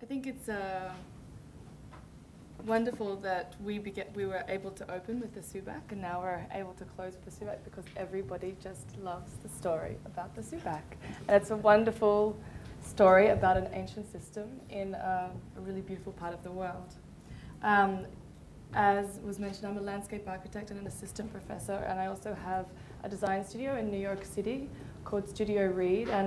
I think it's wonderful that we were able to open with the SUBAK, and now we're able to close with the SUBAK because everybody just loves the story about the SUBAK. And it's a wonderful story about an ancient system in a really beautiful part of the world. As was mentioned, I'm a landscape architect and an assistant professor, and I also have a design studio in New York City called Studio Reed, and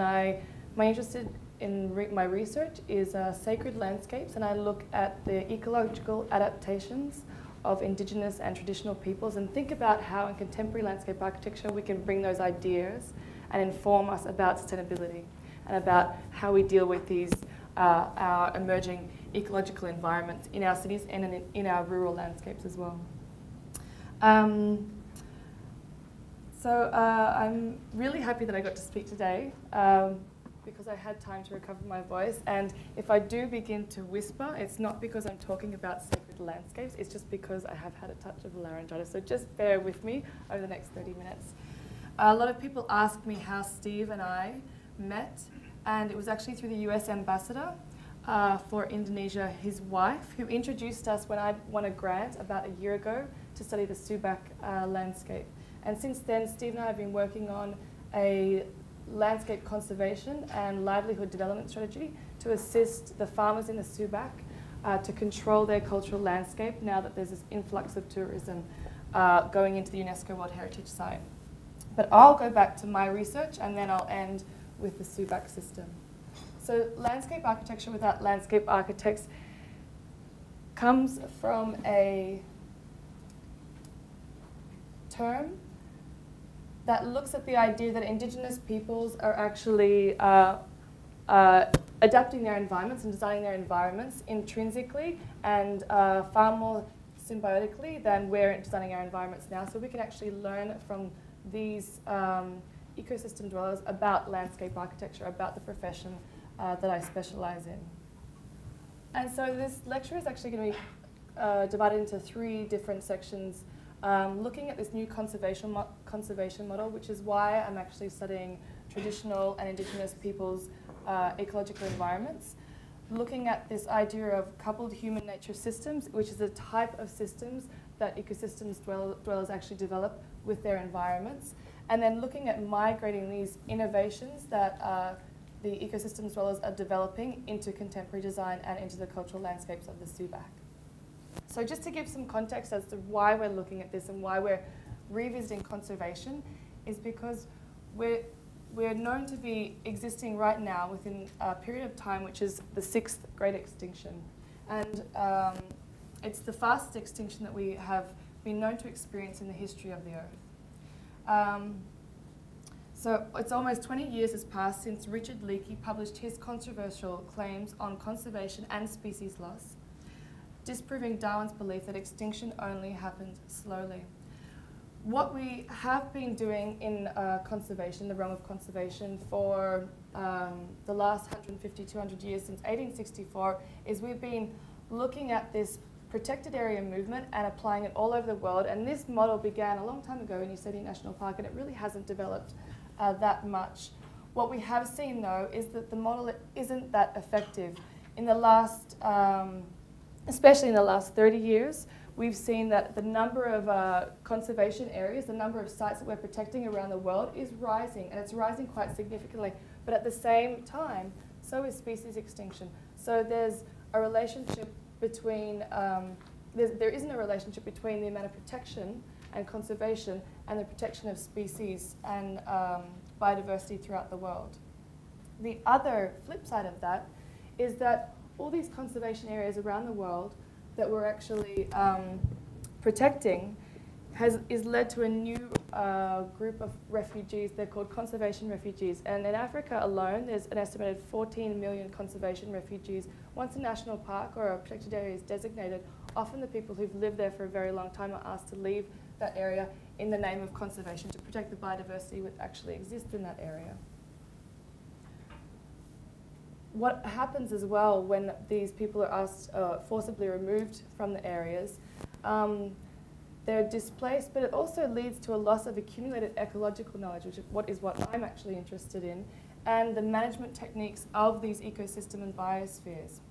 my interest in my research is sacred landscapes, and I look at the ecological adaptations of indigenous and traditional peoples and think about how in contemporary landscape architecture we can bring those ideas and inform us about sustainability and about how we deal with these our emerging ecological environments in our cities and in our rural landscapes as well. So I'm really happy that I got to speak today because I had time to recover my voice. And if I do begin to whisper, it's not because I'm talking about sacred landscapes, it's just because I have had a touch of laryngitis. So just bear with me over the next 30 minutes. A lot of people ask me how Steve and I met, and it was actually through the US ambassador for Indonesia, his wife, who introduced us when I won a grant about a year ago to study the SUBAK landscape. And since then, Steve and I have been working on a landscape conservation and livelihood development strategy to assist the farmers in the SUBAK to control their cultural landscape now that there's this influx of tourism going into the UNESCO World Heritage Site. But I'll go back to my research and then I'll end with the SUBAK system. So landscape architecture without landscape architects comes from a term that looks at the idea that indigenous peoples are actually adapting their environments and designing their environments intrinsically and far more symbiotically than we're designing our environments now. So we can actually learn from these ecosystem dwellers about landscape architecture, about the profession that I specialize in. And so this lecture is actually going to be divided into 3 different sections. Looking at this new conservation model, which is why I'm actually studying traditional and indigenous peoples' ecological environments. Looking at this idea of coupled human-nature systems, which is a type of systems that ecosystems dwellers actually develop with their environments. And then looking at migrating these innovations that the ecosystems dwellers are developing into contemporary design and into the cultural landscapes of the SUBAK. So just to give some context as to why we're looking at this and why we're revisiting conservation is because we're known to be existing right now within a period of time which is the 6th great extinction. And it's the fastest extinction that we have been known to experience in the history of the Earth. So it's almost 20 years has passed since Richard Leakey published his controversial claims on conservation and species loss, disproving Darwin's belief that extinction only happened slowly. What we have been doing in conservation, the realm of conservation, for the last 150, 200 years since 1864, is we've been looking at this protected area movement and applying it all over the world. And this model began a long time ago in Yosemite National Park, and it really hasn't developed that much. What we have seen, though, is that the model isn't that effective. In the last especially in the last 30 years, we've seen that the number of conservation areas, the number of sites that we're protecting around the world is rising, and it's rising quite significantly. But at the same time, so is species extinction. So there's a relationship between, there isn't a relationship between the amount of protection and conservation and the protection of species and biodiversity throughout the world. The other flip side of that is that all these conservation areas around the world that we're actually protecting is led to a new group of refugees. They're called conservation refugees. And in Africa alone, there's an estimated 14 million conservation refugees. Once a national park or a protected area is designated, often the people who've lived there for a very long time are asked to leave that area in the name of conservation to protect the biodiversity that actually exists in that area. What happens as well when these people are asked, forcibly removed from the areas, they're displaced, but it also leads to a loss of accumulated ecological knowledge, which is what I'm actually interested in, and the management techniques of these ecosystem and biospheres.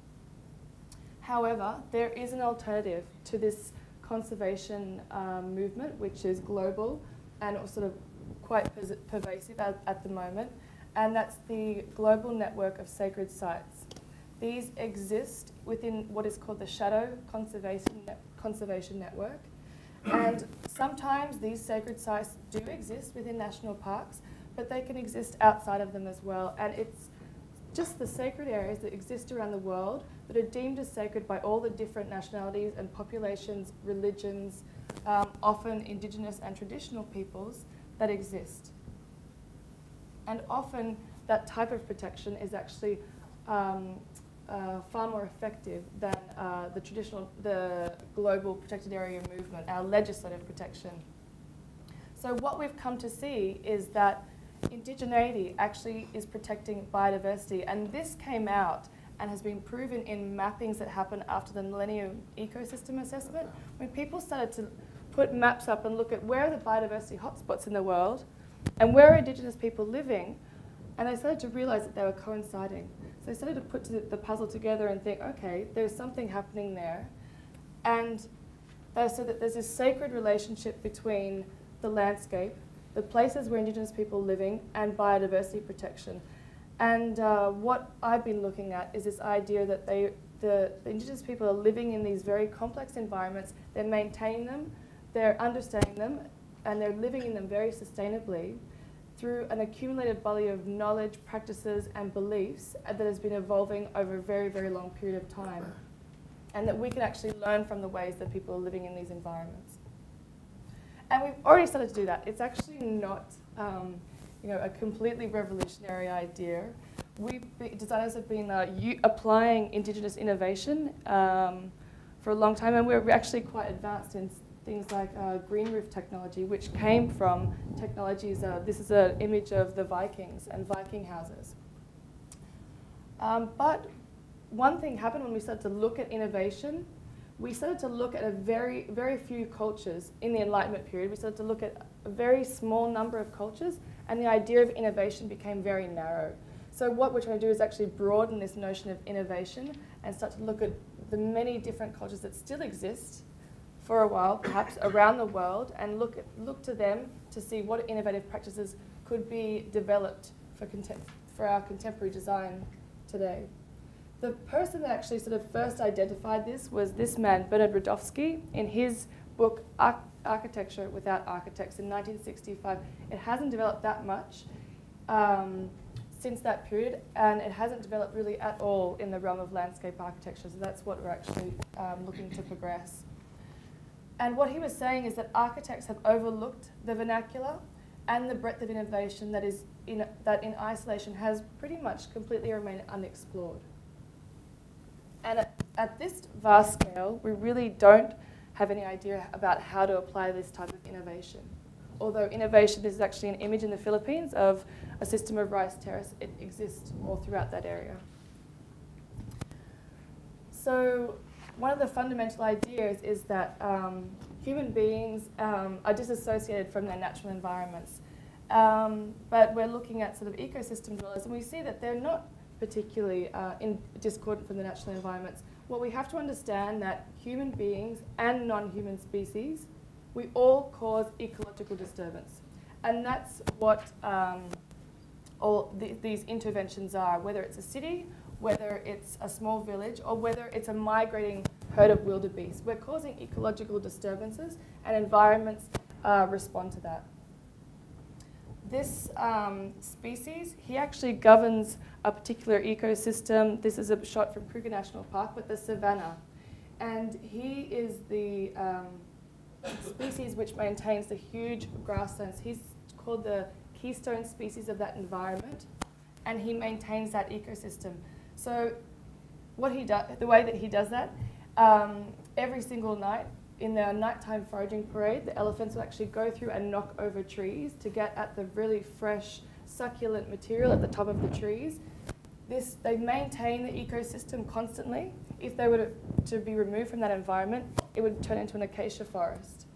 However, there is an alternative to this conservation movement, which is global and sort of quite pervasive at the moment, and that's the global network of sacred sites. These exist within what is called the Shadow Conservation Network, and sometimes these sacred sites do exist within national parks, but they can exist outside of them as well, and it's just the sacred areas that exist around the world that are deemed as sacred by all the different nationalities and populations, religions, often indigenous and traditional peoples that exist. And often that type of protection is actually far more effective than the global protected area movement, our legislative protection. So what we've come to see is that indigeneity actually is protecting biodiversity, and this came out and has been proven in mappings that happened after the Millennium Ecosystem Assessment, when people started to put maps up and look at where are the biodiversity hotspots in the world and where are Indigenous people living, and they started to realize that they were coinciding. So they started to put the puzzle together and think, okay, there's something happening there, and they said that there's this sacred relationship between the landscape, the places where Indigenous people are living, and biodiversity protection. And what I've been looking at is this idea that the Indigenous people are living in these very complex environments, they're maintaining them, they're understanding them, and they're living in them very sustainably through an accumulated body of knowledge, practices, and beliefs that has been evolving over a very, very long period of time. And that we can actually learn from the ways that people are living in these environments. And we've already started to do that. It's actually not a completely revolutionary idea. Designers have been applying Indigenous innovation for a long time, and we're actually quite advanced in things like green roof technology, which came from technologies. This is an image of the Vikings and Viking houses. But one thing happened when we started to look at innovation. We started to look at a very, very few cultures in the Enlightenment period. We started to look at a very small number of cultures, and the idea of innovation became very narrow. So what we're trying to do is actually broaden this notion of innovation and start to look at the many different cultures that still exist for a while, perhaps around the world, and look to them to see what innovative practices could be developed for our contemporary design today. The person that actually sort of first identified this was this man, Bernard Radowski, in his book Architecture Without Architects in 1965. It hasn't developed that much since that period, and it hasn't developed really at all in the realm of landscape architecture, so that's what we're actually looking to progress. And what he was saying is that architects have overlooked the vernacular and the breadth of innovation that in isolation has pretty much completely remained unexplored. And at this vast scale, we really don't have any idea about how to apply this type of innovation. Although innovation is actually an image in the Philippines of a system of rice terrace, it exists all throughout that area. So one of the fundamental ideas is that human beings are disassociated from their natural environments. But we're looking at sort of ecosystem dwellers, and we see that they're not particularly discordant from the natural environments. What we have to understand that human beings and non-human species, we all cause ecological disturbance. And that's what these interventions are, whether it's a city, whether it's a small village, or whether it's a migrating herd of wildebeest. We're causing ecological disturbances, and environments respond to that. This species, he actually governs a particular ecosystem. This is a shot from Kruger National Park, but the savanna. And he is the species which maintains the huge grasslands. He's called the keystone species of that environment, and he maintains that ecosystem. So what he does, the way that he does that, every single night, in their nighttime foraging parade, the elephants will actually go through and knock over trees to get at the really fresh, succulent material at the top of the trees. They maintain the ecosystem constantly. If they were to be removed from that environment, it would turn into an acacia forest.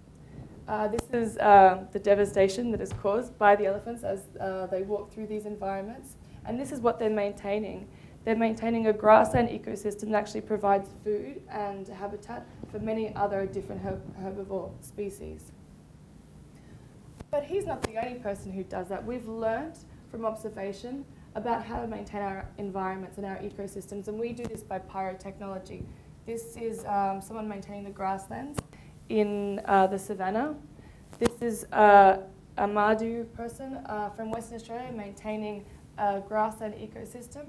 This is the devastation that is caused by the elephants as they walk through these environments. And this is what they're maintaining. they're maintaining a grassland ecosystem that actually provides food and habitat for many other different herbivore species. But he's not the only person who does that. We've learnt from observation about how to maintain our environments and our ecosystems, and we do this by pyrotechnology. This is someone maintaining the grasslands in the savannah. This is a Madu person from Western Australia maintaining a grassland ecosystem.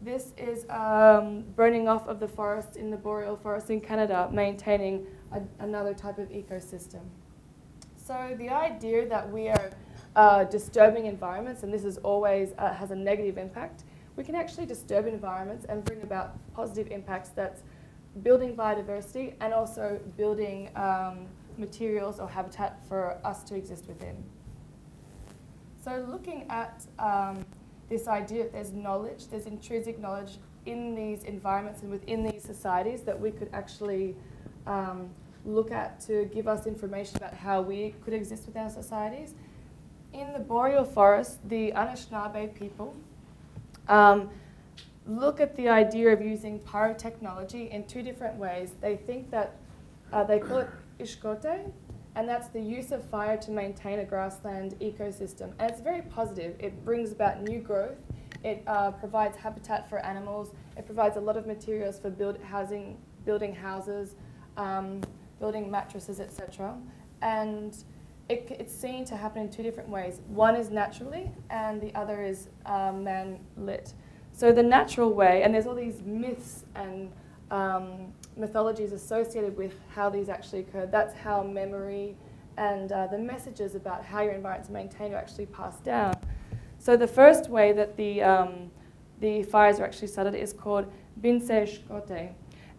This is burning off of the forest in the boreal forest in Canada, maintaining another type of ecosystem. So the idea that we are disturbing environments, and this is always has a negative impact, we can actually disturb environments and bring about positive impacts that's building biodiversity and also building materials or habitat for us to exist within. So looking at this idea that there's knowledge, there's intrinsic knowledge in these environments and within these societies that we could actually look at to give us information about how we could exist within our societies. In the boreal forest, the Anishinaabe people look at the idea of using pyrotechnology in two different ways. They think that, they call it ishkote, and that's the use of fire to maintain a grassland ecosystem. And it's very positive. It brings about new growth. It provides habitat for animals. It provides a lot of materials for building houses, building mattresses, etc. And it's seen to happen in two different ways. One is naturally, and the other is man-lit. So the natural way, and there's all these myths and mythologies associated with how these actually occur. That's how memory and the messages about how your environment's maintained are actually passed down. So the first way that the fires are actually started is called binse shkote.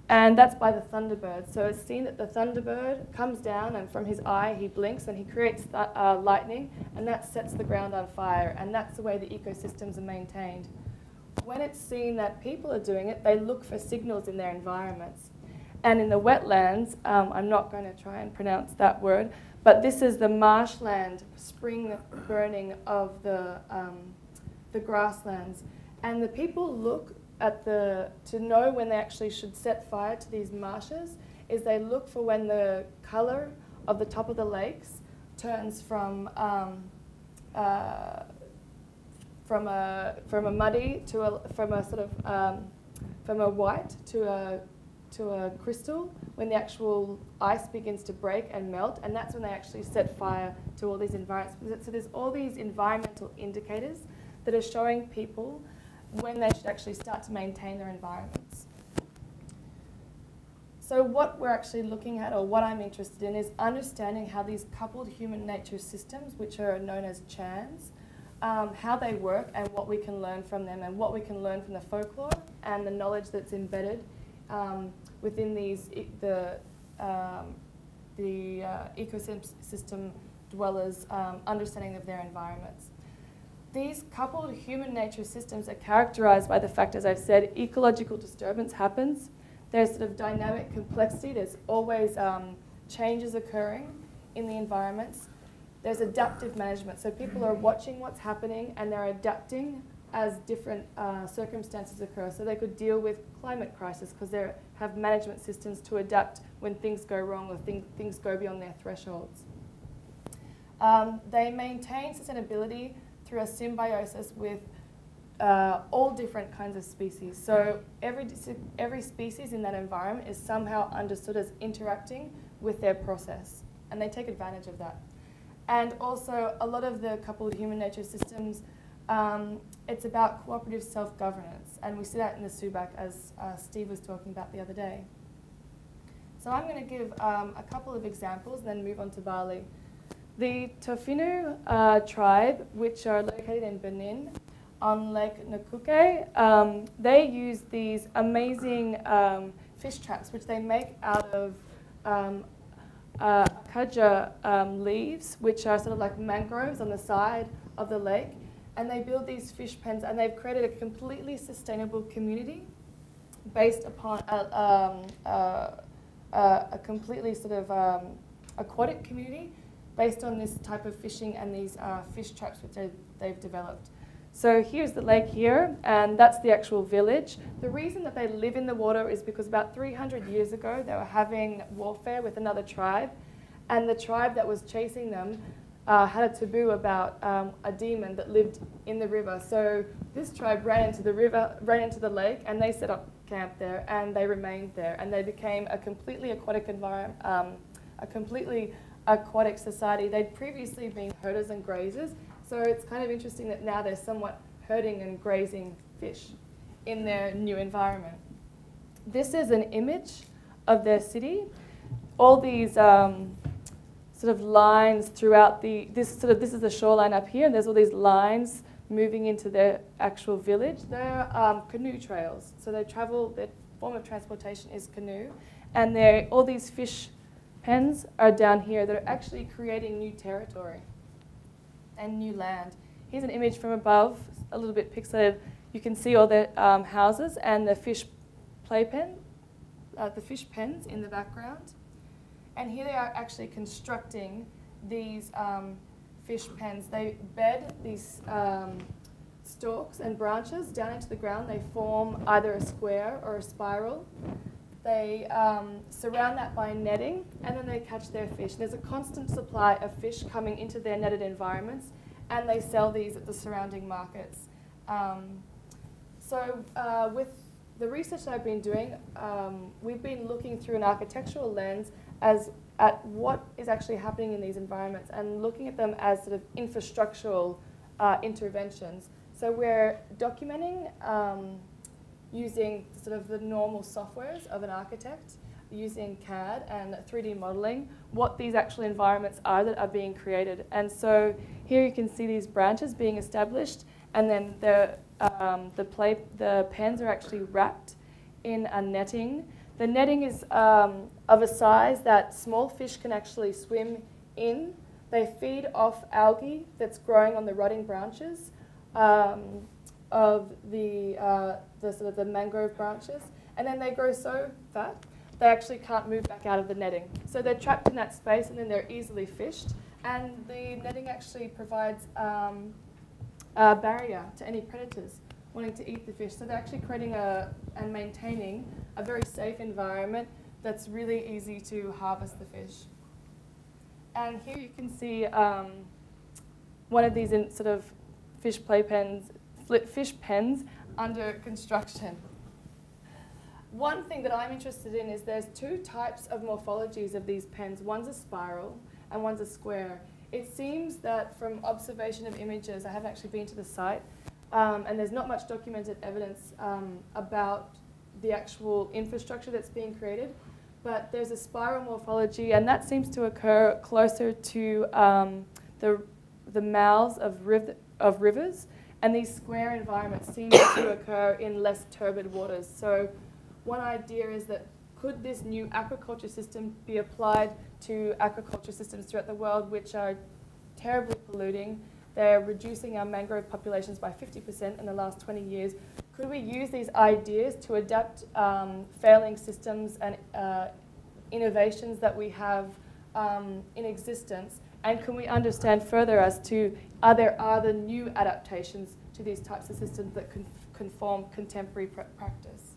And that's by the thunderbird. So it's seen that the thunderbird comes down, and from his eye he blinks and he creates lightning, and that sets the ground on fire. And that's the way the ecosystems are maintained. When it's seen that people are doing it, they look for signals in their environments. And in the wetlands, I'm not going to try and pronounce that word, but this is the marshland spring burning of the grasslands. And the people look at to know when they actually should set fire to these marshes, is they look for when the color of the top of the lakes turns from a muddy to from a white to a crystal, when the actual ice begins to break and melt, and that's when they actually set fire to all these environments. So there's all these environmental indicators that are showing people when they should actually start to maintain their environments. So what we're actually looking at, or what I'm interested in, is understanding how these coupled human nature systems, which are known as CHANS, how they work and what we can learn from them, and what we can learn from the folklore and the knowledge that's embedded within the ecosystem dwellers' understanding of their environments. These coupled human nature systems are characterized by the fact, as I've said, ecological disturbance happens. There's sort of dynamic complexity. There's always changes occurring in the environments. There's adaptive management. So people are watching what's happening and they're adapting as different circumstances occur. So they could deal with climate crisis because they have management systems to adapt when things go wrong or things go beyond their thresholds. They maintain sustainability through a symbiosis with all different kinds of species. So every species in that environment is somehow understood as interacting with their process, and they take advantage of that. And also, a lot of the coupled human nature systems, it's about cooperative self-governance, and we see that in the SUBAK, as Steve was talking about the other day. So I'm going to give a couple of examples and then move on to Bali. The Tofinu tribe, which are located in Benin on Lake Nkuke, they use these amazing fish traps, which they make out of akaja leaves, which are sort of like mangroves on the side of the lake. And they build these fish pens, and they've created a completely sustainable community based upon a completely sort of aquatic community based on this type of fishing and these fish traps which they've developed. So here's the lake here, and that's the actual village. The reason that they live in the water is because about 300 years ago, they were having warfare with another tribe, and the tribe that was chasing them had a taboo about a demon that lived in the river. So this tribe ran into the river, ran into the lake, and they set up camp there, and they remained there, and they became a completely aquatic environment, a completely aquatic society. They'd previously been herders and grazers, so it's kind of interesting that now they're somewhat herding and grazing fish in their new environment. This is an image of their city. All these sort of lines throughout this is the shoreline up here, and there's all these lines moving into their actual village. They're canoe trails, so they travel, their form of transportation is canoe, and all these fish pens are down here that are actually creating new territory and new land. Here's an image from above, a little bit pixelated. You can see all the houses and the fish playpen, the fish pens in the background. And here they are actually constructing these fish pens. They bed these stalks and branches down into the ground. They form either a square or a spiral. They surround that by netting, and then they catch their fish. There's a constant supply of fish coming into their netted environments, and they sell these at the surrounding markets. With the research that I've been doing, we've been looking through an architectural lens at what is actually happening in these environments and looking at them as sort of infrastructural interventions. So we're documenting using sort of the normal softwares of an architect, using CAD and 3D modeling, what these actual environments are that are being created. And so here you can see these branches being established, and then the pens are actually wrapped in a netting. The netting is of a size that small fish can actually swim in. They feed off algae that's growing on the rotting branches of the sort of the mangrove branches, and then they grow so fat they actually can't move back out of the netting. So they're trapped in that space, and then they're easily fished. And the netting actually provides a barrier to any predators wanting to eat the fish. So they're actually creating and maintaining a very safe environment that's really easy to harvest the fish. And here you can see one of these sort of fish pens under construction. One thing that I'm interested in is there's two types of morphologies of these pens. One's a spiral and one's a square. It seems that from observation of images, I haven't actually been to the site, and there's not much documented evidence about the actual infrastructure that's being created, but there's a spiral morphology, and that seems to occur closer to the mouths of rivers, and these square environments seem to occur in less turbid waters. So one idea is that could this new aquaculture system be applied to aquaculture systems throughout the world, which are terribly polluting? They're reducing our mangrove populations by 50% in the last 20 years. Could we use these ideas to adapt failing systems and innovations that we have in existence? And can we understand further as to are there new adaptations to these types of systems that can conform contemporary practice?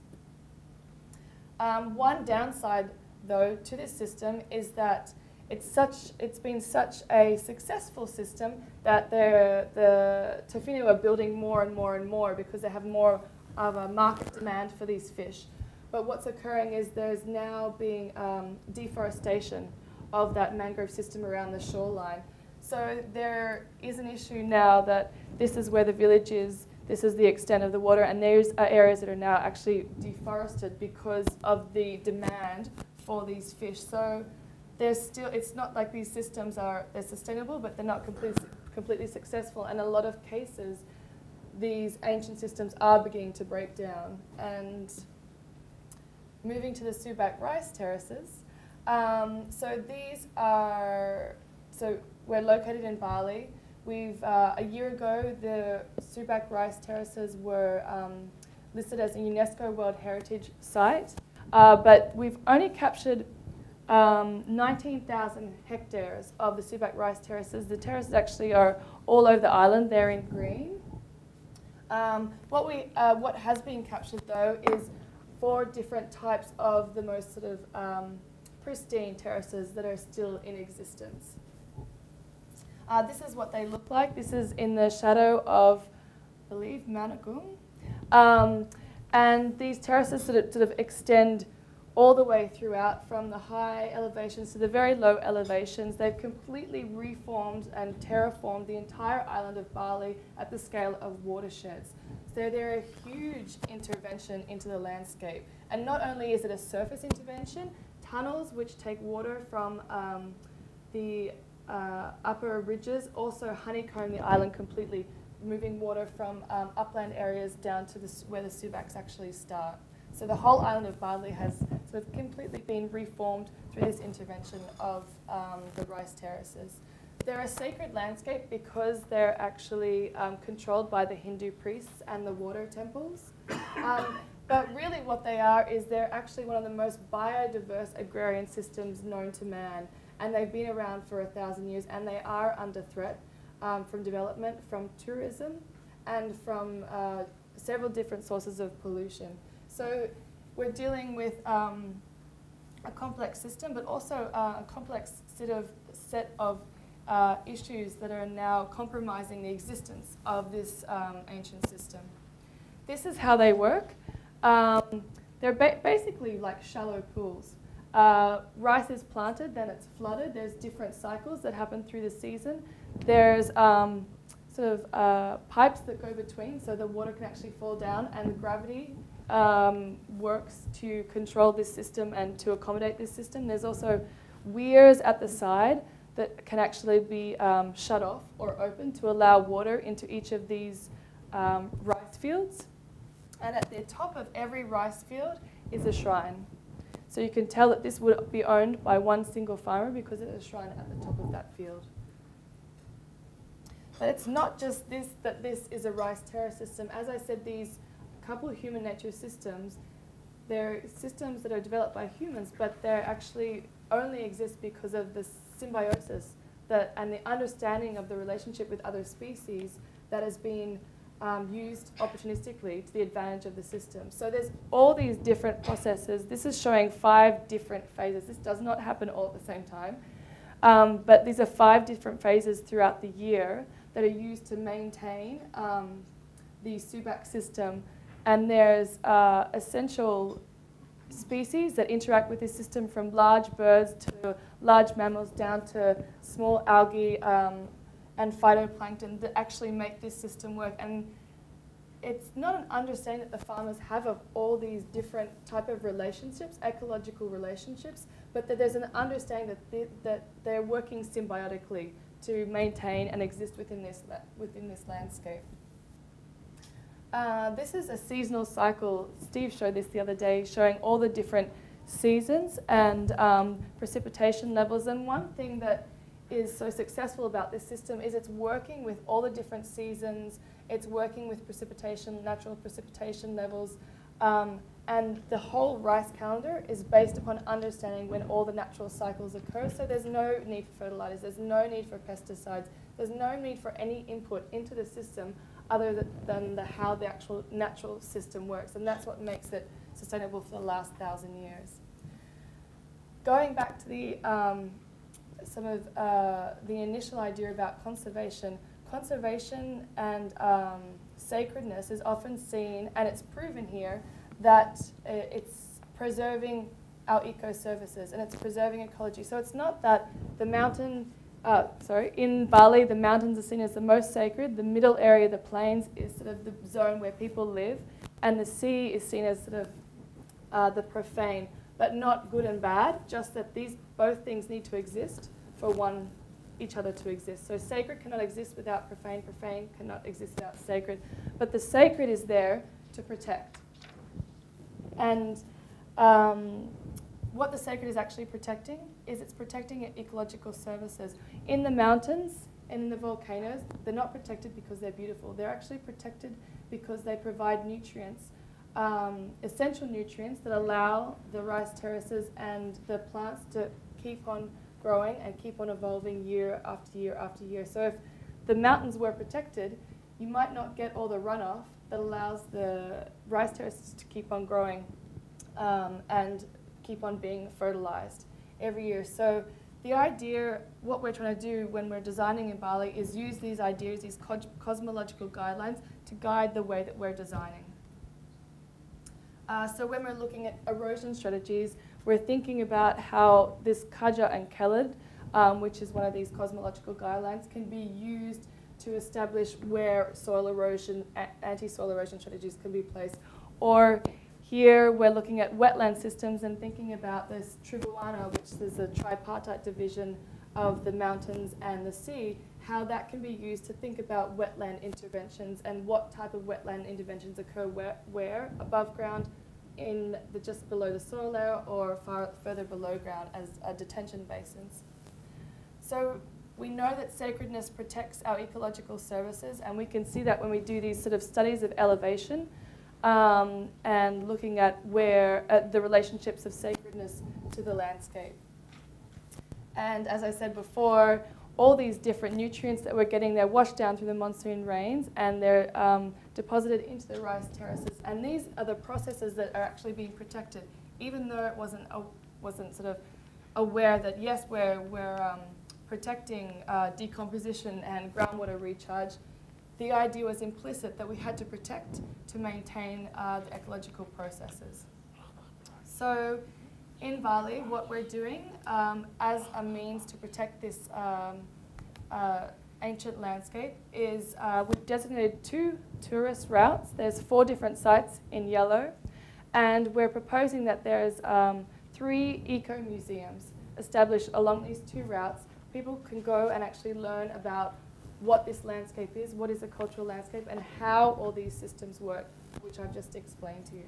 One downside, though, to this system is that it's been such a successful system that the Tofino are building more and more and more because they have more of a market demand for these fish. But what's occurring is there's now being deforestation of that mangrove system around the shoreline. So there is an issue now that this is where the village is, this is the extent of the water, and there's areas that are now actually deforested because of the demand for these fish. So there's still, it's not like these systems they're sustainable, but they're not completely successful. And in a lot of cases, these ancient systems are beginning to break down. And moving to the SUBAK rice terraces, so we're located in Bali. A year ago, the SUBAK rice terraces were listed as a UNESCO World Heritage Site, but we've only captured 19,000 hectares of the SUBAK rice terraces. The terraces actually are all over the island. They're in green. What has been captured, though, is 4 different types of the most sort of pristine terraces that are still in existence. This is what they look like. This is in the shadow of, I believe, Manukung. And these terraces sort of extend all the way throughout, from the high elevations to the very low elevations. They've completely reformed and terraformed the entire island of Bali at the scale of watersheds. So they're a huge intervention into the landscape. And not only is it a surface intervention, tunnels which take water from the upper ridges also honeycomb the island completely, moving water from upland areas down to where the SUBAKs actually start. So the whole island of Bali has sort of completely been reformed through this intervention of the rice terraces. They're a sacred landscape because they're actually controlled by the Hindu priests and the water temples. But really what they are is they're actually one of the most biodiverse agrarian systems known to man. And they've been around for 1,000 years, and they are under threat from development, from tourism, and from several different sources of pollution. So we're dealing with a complex system, but also a complex set of issues that are now compromising the existence of this ancient system. This is how they work. They're basically like shallow pools. Rice is planted, then it's flooded. There's different cycles that happen through the season. There's pipes that go between, so the water can actually fall down, and the gravity works to control this system and to accommodate this system. There's also weirs at the side that can actually be shut off or open to allow water into each of these rice fields. And at the top of every rice field is a shrine. So you can tell that this would be owned by one single farmer because there's a shrine at the top of that field. But it's not just this, that this is a rice terrace system. As I said, these couple of human nature systems, they're systems that are developed by humans, but they actually only exist because of the symbiosis and the understanding of the relationship with other species that has been used opportunistically to the advantage of the system. So there's all these different processes. This is showing 5 different phases. This does not happen all at the same time. But these are 5 different phases throughout the year that are used to maintain the SUBAK system. And there's essential species that interact with this system, from large birds to large mammals down to small algae and phytoplankton, that actually make this system work. And it's not an understanding that the farmers have of all these different type of relationships, ecological relationships, but that there's an understanding that they're working symbiotically to maintain and exist within this landscape. This is a seasonal cycle. Steve showed this the other day, showing all the different seasons and precipitation levels. And one thing that is so successful about this system is it's working with all the different seasons. It's working with precipitation, natural precipitation levels. And the whole rice calendar is based upon understanding when all the natural cycles occur. So there's no need for fertilizers. There's no need for pesticides. There's no need for any input into the system other than how the actual natural system works. And that's what makes it sustainable for the last 1,000 years. Going back to the some of the initial idea about conservation. Conservation and sacredness is often seen, and it's proven here, that it's preserving our eco-services and it's preserving ecology. So it's not that the mountain, in Bali, the mountains are seen as the most sacred. The middle area, the plains, is sort of the zone where people live, and the sea is seen as sort of the profane, but not good and bad, just that both things need to exist for each other to exist. So sacred cannot exist without profane, profane cannot exist without sacred, but the sacred is there to protect. And what the sacred is actually protecting is it's protecting ecological services. In the mountains and in the volcanoes, they're not protected because they're beautiful. They're actually protected because they provide nutrients, essential nutrients that allow the rice terraces and the plants to keep on growing and keep on evolving year after year after year. So if the mountains were protected, you might not get all the runoff that allows the rice terraces to keep on growing and keep on being fertilized every year. So the idea, what we're trying to do when we're designing in Bali is use these ideas, these cosmological guidelines to guide the way that we're designing. So when we're looking at erosion strategies, we're thinking about how this Kaja and Kelad, which is one of these cosmological guidelines, can be used to establish where soil erosion, anti-soil erosion strategies can be placed. Or here we're looking at wetland systems and thinking about this BUANA, which is a tripartite division of the mountains and the sea, how that can be used to think about wetland interventions and what type of wetland interventions occur where above ground, in just below the soil layer, or further below ground as detention basins. So we know that sacredness protects our ecological services, and we can see that when we do these sort of studies of elevation and looking at the relationships of sacredness to the landscape. And as I said before, all these different nutrients that we're getting, they're washed down through the monsoon rains, and they're deposited into the rice terraces. And these are the processes that are actually being protected, even though it wasn't sort of aware that, yes, we're protecting decomposition and groundwater recharge. The idea was implicit that we had to protect to maintain the ecological processes. So in Bali, what we're doing as a means to protect this ancient landscape is we've designated 2 tourist routes. There's 4 different sites in yellow, and we're proposing that there's 3 eco-museums established along these 2 routes. People can go and actually learn about what this landscape is, what is a cultural landscape, and how all these systems work, which I've just explained to you.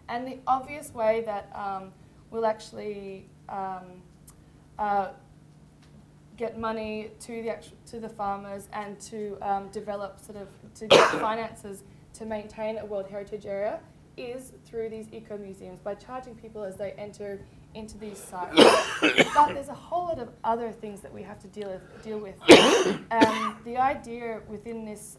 And the obvious way that we'll actually get money to the farmers and to develop to get finances to maintain a World Heritage Area is through these eco-museums, by charging people as they enter into these sites. But there's a whole lot of other things that we have to deal with. The idea within this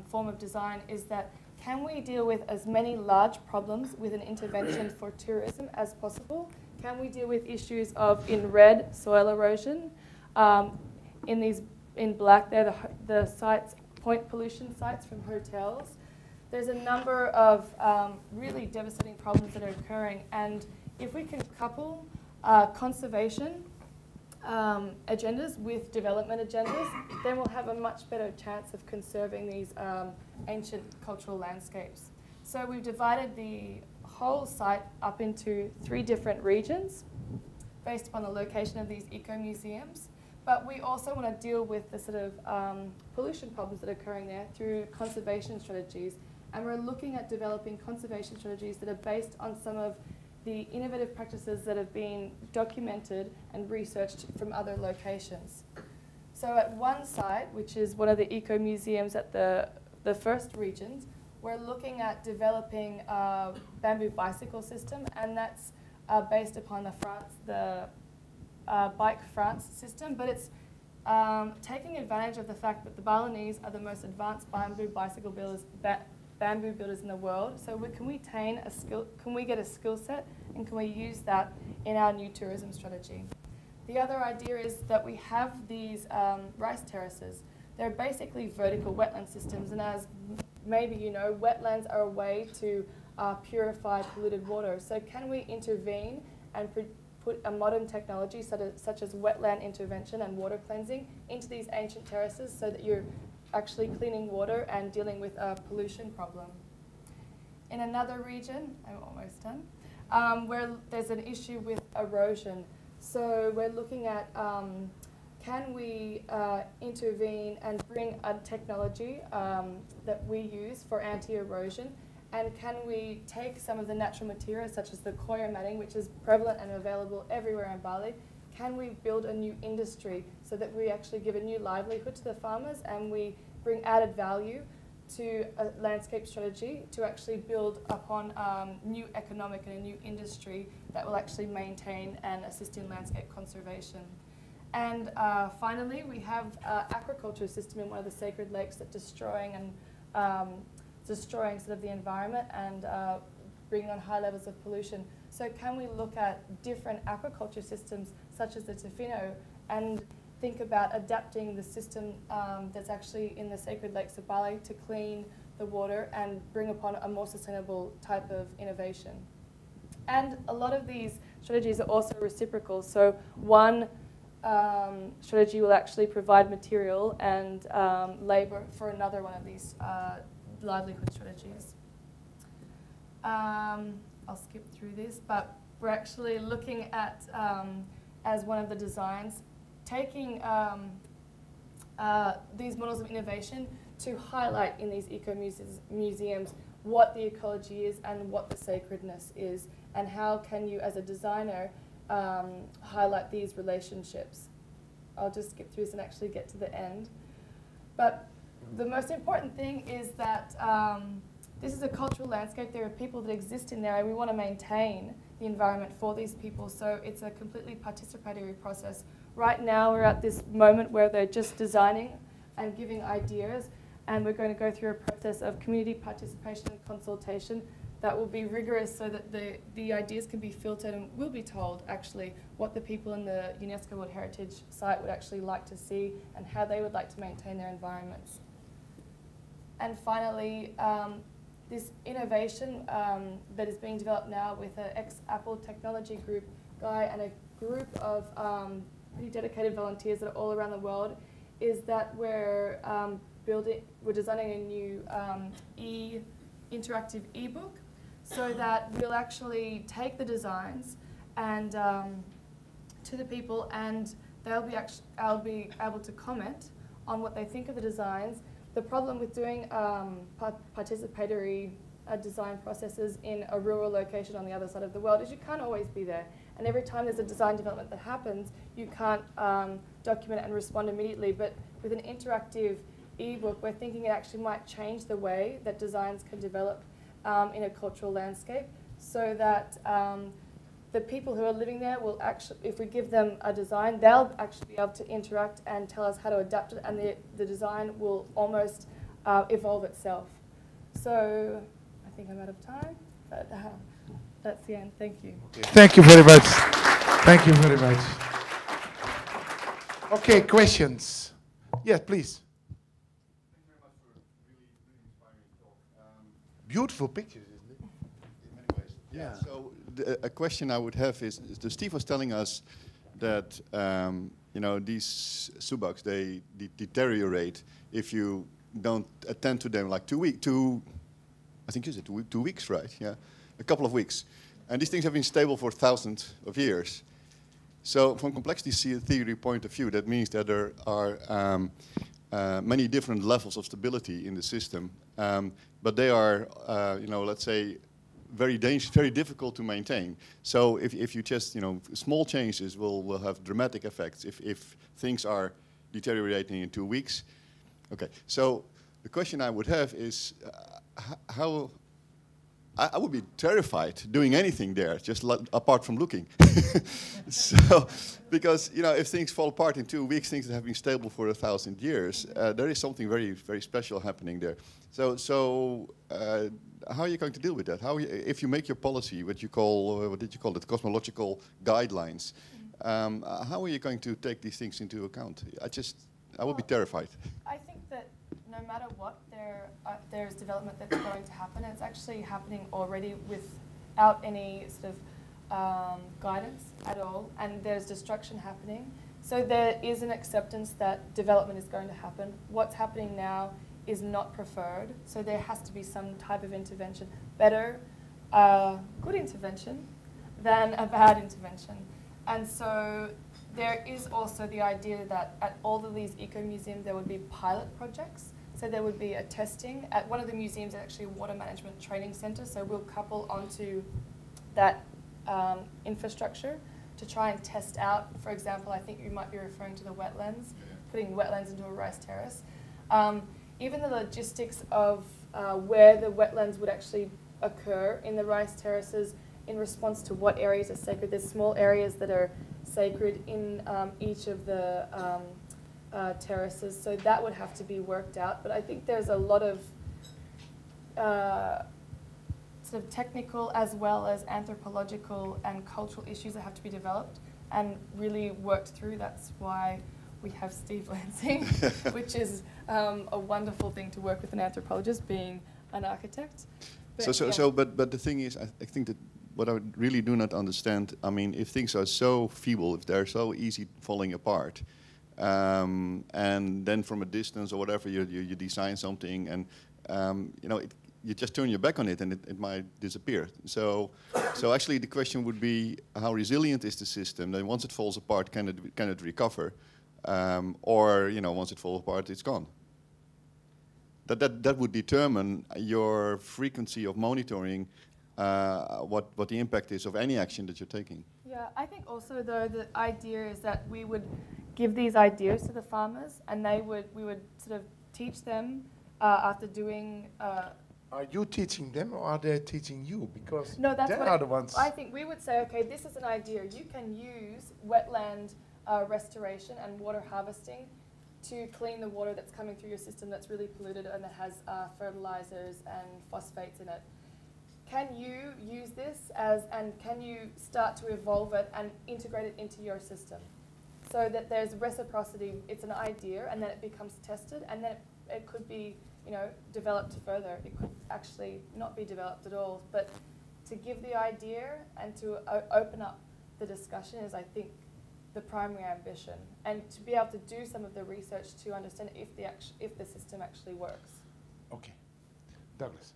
form of design is that can we deal with as many large problems with an intervention for tourism as possible? Can we deal with issues of, in red, soil erosion? In black, they're the sites, point pollution sites from hotels. There's a number of really devastating problems that are occurring, and if we can couple conservation agendas with development agendas, then we'll have a much better chance of conserving these ancient cultural landscapes. So we've divided the whole site up into 3 different regions based upon the location of these eco-museums. But we also want to deal with the sort of pollution problems that are occurring there through conservation strategies. And we're looking at developing conservation strategies that are based on some of the innovative practices that have been documented and researched from other locations. So at one site, which is one of the eco-museums at the first regions, we're looking at developing a bamboo bicycle system, and that's based upon the Bike France system, but it's taking advantage of the fact that the Balinese are the most advanced bamboo bicycle builders, in the world. So can we get a skill set, and can we use that in our new tourism strategy? The other idea is that we have these rice terraces. They're basically vertical wetland systems, and as maybe you know, wetlands are a way to purify polluted water. So can we intervene and put a modern technology such as wetland intervention and water cleansing into these ancient terraces so that you're actually cleaning water and dealing with a pollution problem? In another region, I'm almost done, where there's an issue with erosion. So we're looking at can we intervene and bring a technology that we use for anti-erosion, and can we take some of the natural materials such as the koya matting, which is prevalent and available everywhere in Bali, can we build a new industry so that we actually give a new livelihood to the farmers, and we bring added value to a landscape strategy to actually build upon new economic and a new industry that will actually maintain and assist in landscape conservation. And finally, we have an aquaculture system in one of the sacred lakes that's destroying and destroying sort of the environment and bringing on high levels of pollution. So can we look at different aquaculture systems, such as the Tofino, and think about adapting the system that's actually in the sacred lakes of Bali to clean the water and bring upon a more sustainable type of innovation? And a lot of these strategies are also reciprocal. So one strategy will actually provide material and labor for another one of these livelihood strategies. I'll skip through this, but we're actually looking at, as one of the designs, taking these models of innovation to highlight in these eco-museums what the ecology is and what the sacredness is, and how can you, as a designer, highlight these relationships. I'll just skip through this and actually get to the end. But the most important thing is that this is a cultural landscape. There are people that exist in there, and we want to maintain the environment for these people. So it's a completely participatory process. Right now, we're at this moment where they're just designing and giving ideas, and we're going to go through a process of community participation and consultation that will be rigorous, so that the ideas can be filtered, and we'll be told actually what the people in the UNESCO World Heritage Site would actually like to see and how they would like to maintain their environments. And finally, this innovation that is being developed now with an ex-Apple technology group guy and a group of pretty dedicated volunteers that are all around the world, is that we're designing a new interactive ebook, so that we'll actually take the designs and to the people, and I'll be able to comment on what they think of the designs. The problem with doing participatory design processes in a rural location on the other side of the world is you can't always be there. And every time there's a design development that happens, you can't document it and respond immediately. But with an interactive ebook, we're thinking it actually might change the way that designs can develop in a cultural landscape, so that the people who are living there will actually, if we give them a design, they'll actually be able to interact and tell us how to adapt it, and the design will almost evolve itself. So I think I'm out of time, but that's the end. Thank you. Okay. Thank you very much. Thank you very much. Okay, questions? Yes, please. Thank you very much for really inspiring talk. Beautiful pictures, isn't it? In many ways. Yeah. So a question I would have is Steve was telling us that you know, these SUBAKs, they deteriorate if you don't attend to them like 2 weeks. I think you said 2 weeks, right? Yeah, a couple of weeks. And these things have been stable for thousands of years. So from complexity theory point of view, that means that there are many different levels of stability in the system, but they are, you know, let's say, very difficult to maintain. So if you just, you know, small changes will have dramatic effects if things are deteriorating in 2 weeks. Okay, so the question I would have is how. I would be terrified doing anything there, just apart from looking. So, because, you know, if things fall apart in 2 weeks, things that have been stable for 1,000 years, there is something very, very special happening there. So how are you going to deal with that? If you make your policy, what did you call it, cosmological guidelines, how are you going to take these things into account? I would be terrified. I think that no matter what, there's development that's going to happen. It's actually happening already without any sort of guidance at all, and there's destruction happening. So there is an acceptance that development is going to happen. What's happening now is not preferred, so there has to be some type of intervention. Better good intervention than a bad intervention. And so there is also the idea that at all of these eco-museums there would be pilot projects. So there would be a testing. At one of the museums, actually a water management training centre, so we'll couple onto that infrastructure to try and test out, for example, I think you might be referring to the wetlands, putting wetlands into a rice terrace. Even the logistics of where the wetlands would actually occur in the rice terraces in response to what areas are sacred. There's small areas that are sacred in each of the terraces, so that would have to be worked out. But I think there's a lot of sort of technical as well as anthropological and cultural issues that have to be developed and really worked through. That's why we have Steve Lansing, which is a wonderful thing to work with an anthropologist, being an architect. But the thing is, I think that what I really do not understand, I mean, if things are so feeble, if they're so easy falling apart, and then from a distance or whatever, you design something, and you know, you just turn your back on it, and it might disappear. So actually, the question would be, how resilient is the system? Then once it falls apart, can it recover? Or, you know, once it falls apart, it's gone. That would determine your frequency of monitoring, what the impact is of any action that you're taking. Yeah, I think also though the idea is that we would give these ideas to the farmers, and we would sort of teach them after doing. Are you teaching them, or are they teaching you? Because no, that's they what are the ones. I think we would say, okay, this is an idea. You can use wetland restoration and water harvesting to clean the water that's coming through your system that's really polluted and that has fertilizers and phosphates in it. Can you use this and can you start to evolve it and integrate it into your system? So that there's reciprocity, it's an idea, and then it becomes tested, and then it could be, you know, developed further. It could actually not be developed at all, but to give the idea and to open up the discussion is, I think, the primary ambition, and to be able to do some of the research to understand if the system actually works. Okay. Douglas.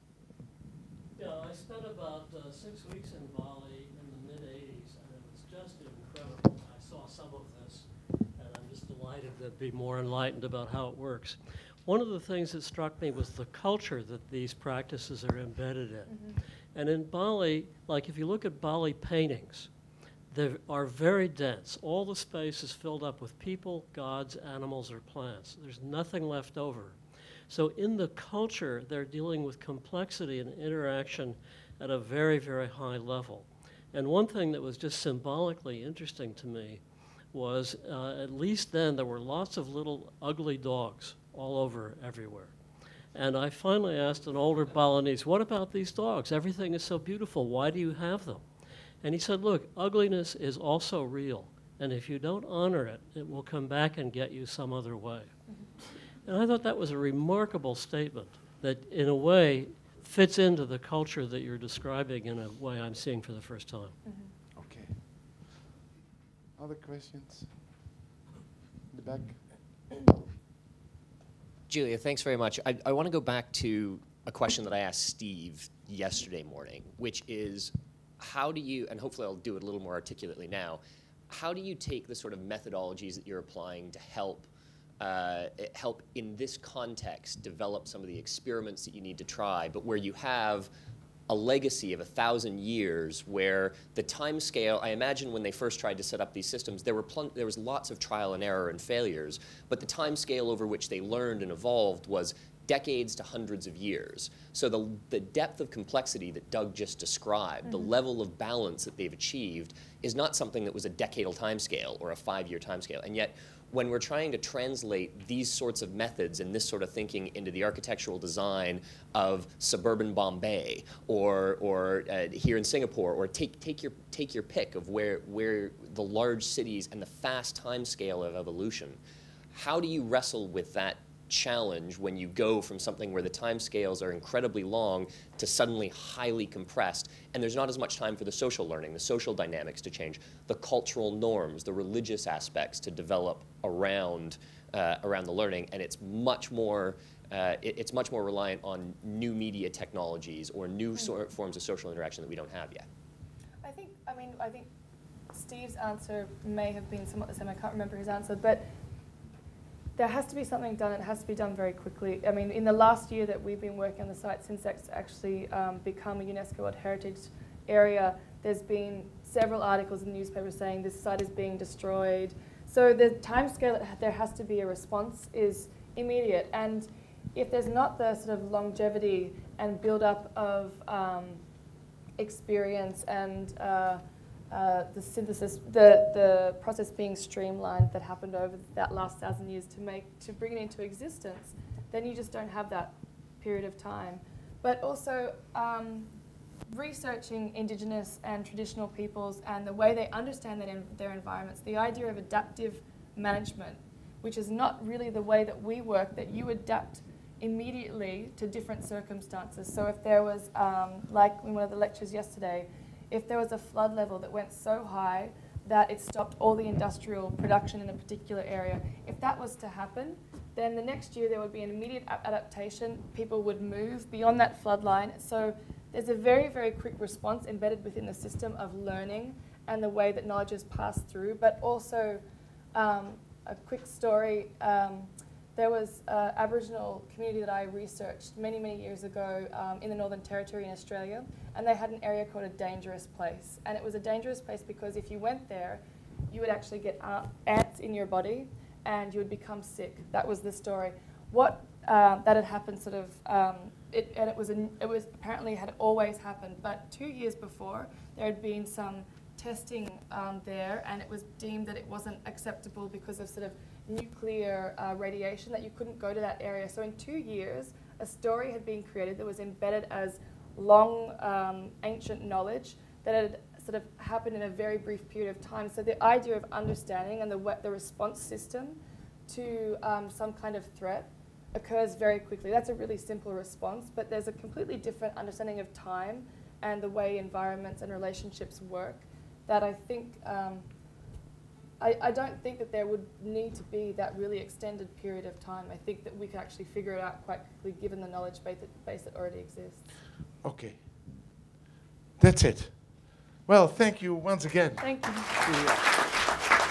Yeah, I spent about 6 weeks in Bali in the mid-'80s, and it was just incredible. I saw some of this, and I'm just delighted to be more enlightened about how it works. One of the things that struck me was the culture that these practices are embedded in. Mm-hmm. And in Bali, like if you look at Bali paintings, they are very dense. All the space is filled up with people, gods, animals, or plants. There's nothing left over. So in the culture, they're dealing with complexity and interaction at a very, very high level. And one thing that was just symbolically interesting to me was, at least then, there were lots of little ugly dogs all over everywhere. And I finally asked an older Balinese, what about these dogs? Everything is so beautiful. Why do you have them? And he said, look, ugliness is also real. And if you don't honor it, it will come back and get you some other way. Mm-hmm. And I thought that was a remarkable statement that, in a way, fits into the culture that you're describing in a way I'm seeing for the first time. Mm-hmm. Okay. Other questions? In the back? Julia, thanks very much. I want to go back to a question that I asked Steve yesterday morning, which is, how do you, and hopefully I'll do it a little more articulately now, how do you take the sort of methodologies that you're applying to help in this context develop some of the experiments that you need to try, but where you have a legacy of 1,000 years where the time scale, I imagine when they first tried to set up these systems, there was lots of trial and error and failures, but the time scale over which they learned and evolved was decades to hundreds of years. So the depth of complexity that Doug just described, mm-hmm. the level of balance that they've achieved, is not something that was a decadal timescale or a 5-year timescale. And yet, when we're trying to translate these sorts of methods and this sort of thinking into the architectural design of suburban Bombay or here in Singapore, or take your pick of where the large cities and the fast timescale of evolution, how do you wrestle with that challenge when you go from something where the time scales are incredibly long to suddenly highly compressed, and there's not as much time for the social learning, the social dynamics to change, the cultural norms, the religious aspects to develop around the learning, and it's much more reliant on new media technologies or new forms of social interaction that we don't have yet. I think Steve's answer may have been somewhat the same. I can't remember his answer, but there has to be something done. It has to be done very quickly. I mean, in the last year that we've been working on the site, since it's actually become a UNESCO World Heritage Area, there's been several articles in the newspaper saying this site is being destroyed. So the timescale, there has to be a response, is immediate. And if there's not the sort of longevity and build-up of experience and the synthesis, the process being streamlined that happened over that last 1,000 years to bring it into existence, then you just don't have that period of time. but also researching Indigenous and traditional peoples and the way they understand their environments, the idea of adaptive management, which is not really the way that we work, that you adapt immediately to different circumstances. So if there was, like in one of the lectures yesterday, if there was a flood level that went so high that it stopped all the industrial production in a particular area, if that was to happen, then the next year there would be an immediate adaptation. People would move beyond that flood line. So there's a very, very quick response embedded within the system of learning and the way that knowledge is passed through, but also a quick story. There was an Aboriginal community that I researched many, many years ago in the Northern Territory in Australia, and they had an area called a dangerous place. And it was a dangerous place because if you went there, you would actually get ants in your body and you would become sick. That was the story. What that had happened sort of, it was apparently had always happened, but 2 years before there had been some testing there, and it was deemed that it wasn't acceptable because of sort of nuclear radiation, that you couldn't go to that area. So in 2 years, a story had been created that was embedded as long ancient knowledge that had sort of happened in a very brief period of time. So the idea of understanding and the response system to some kind of threat occurs very quickly. That's a really simple response, but there's a completely different understanding of time and the way environments and relationships work that I think, I don't think that there would need to be that really extended period of time. I think that we can actually figure it out quite quickly given the knowledge base that already exists. Okay. That's it. Well, thank you once again. Thank you.